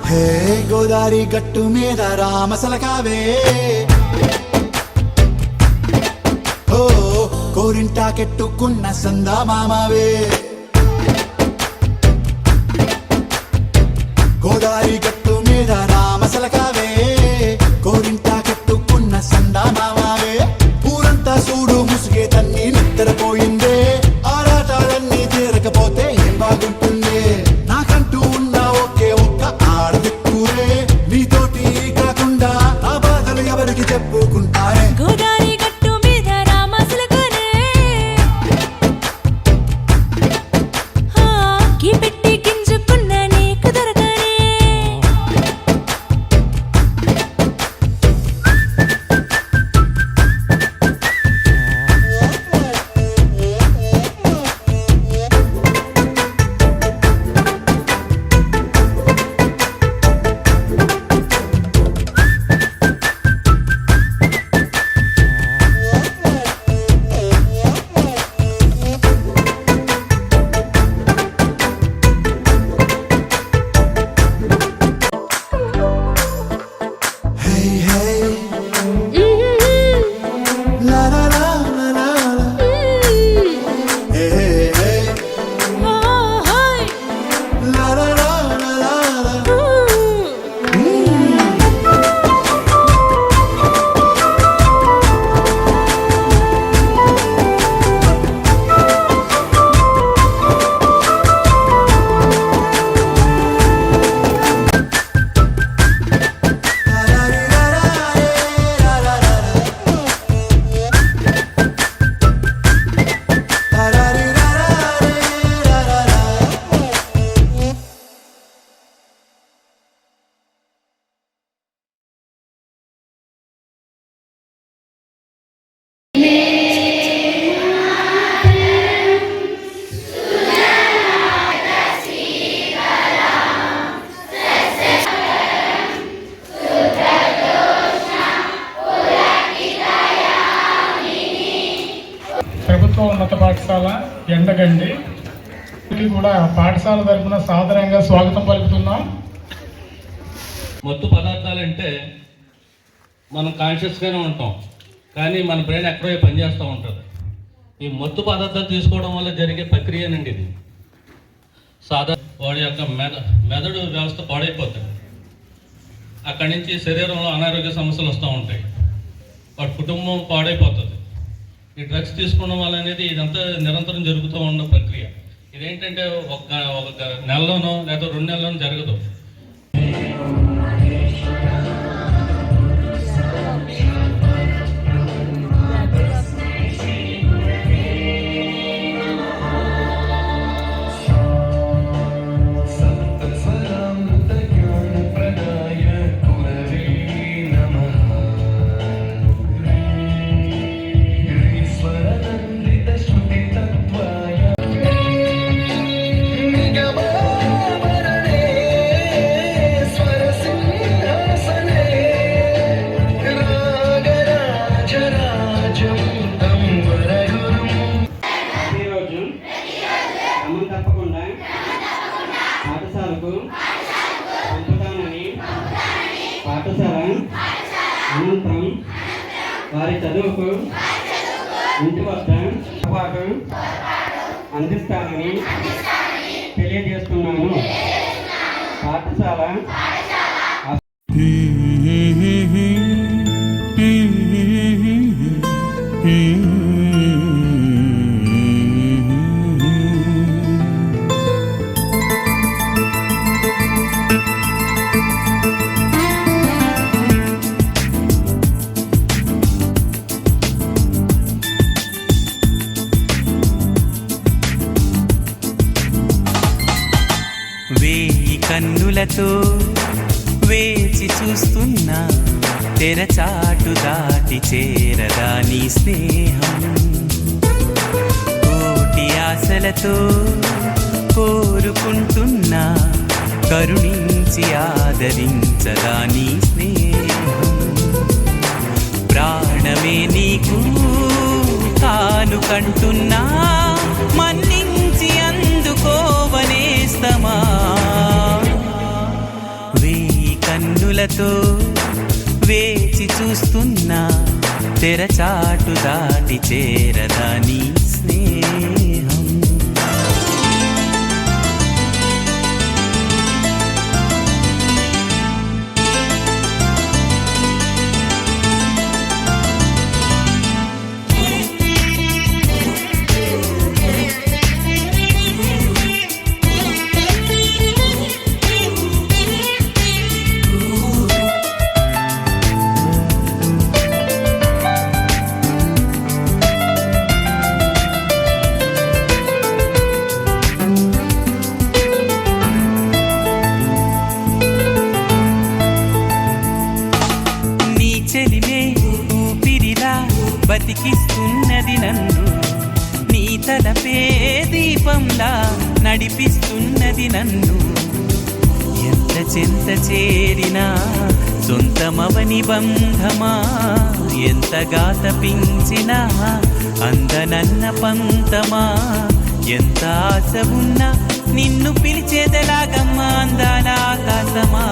హే గోదారి గట్టు మీద రామసలకావే ఓ కోరింటాకెట్టుకున్న సందా మామావే గోదారి గట్టు మీద రామసలకావే కోరింటాకెట్టుకున్న సందా మామావే ఊరంతా చూడు ముసుగే తన్ని నిద్రపోయిందే ఆరాటాలన్నీ తీరకపోతే ఏం బాగుంటుంది నాకంటూ ఉన్న ఒకే ఒక్క ఆడదిక్కురే నీతోటి కాకుండా ఆ బాధలు ఎవరికి చెప్పుకుంటారే గోదారి గట్టు మీద రామసలకనే కి పెట్టి గింజుకున్న నీకు దొరకనే ప్రభుత్వ ఉన్నత పాఠశాల ఎండగండి కూడా పాఠశాల తరపున సాధారణంగా స్వాగతం పలుకుతున్నాం. మత్తు పదార్థాలంటే మనం కాన్షియస్గానే ఉంటాం, కానీ మన బ్రెయిన్ ఎక్కడో పనిచేస్తూ ఉంటుంది. ఈ మత్తు పదార్థాలు తీసుకోవడం వల్ల జరిగే ప్రక్రియనండి ఇది. వాడి యొక్క మెదడు వ్యవస్థ పాడైపోతుంది. అక్కడి నుంచి శరీరంలో అనారోగ్య సమస్యలు వస్తూ ఉంటాయి. వాడి కుటుంబం పాడైపోతుంది. ఈ డ్రగ్స్ తీసుకోవడం వల్ల అనేది ఇదంతా నిరంతరం జరుగుతూ ఉన్న ప్రక్రియ. ఇదేంటంటే ఒక నెలలోనో లేదా 2 నెలల్లోనో జరగదు. పాఠశాల అనంతరం వారి చదువుకు ఇంటి వద్ద పాటు అందిస్తానని తెలియజేస్తున్నాను. పాఠశాల వేయి కన్నులతో వేచి చూస్తున్నా తెరచాటు దాటి చేరదా నీ స్నేహం. కోటి ఆశలతో కోరుకుంటున్నా కరుణించి ఆదరించదా నీ స్నేహం. ప్రాణమే నీకు తాను కంటున్నా మన్నించి అందుకోవ కన్నులతో వేచి చూస్తున్నా తెరచాటు దాటి చేరదా నీ స్నేహం. చెలిమే ఊపిరిలా బతికిస్తున్నది నన్ను, నీ తలపే దీపంలా నడిపిస్తున్నది నన్ను. ఎంత చెంత చేరినా సొంతమవని బంధమా, ఎంతగా తపించినా అందనన్న పంతమా. ఎంత ఆశ ఉన్నా నిన్ను పిలిచేదలాగమ్మా అందాల ఆకాశమా.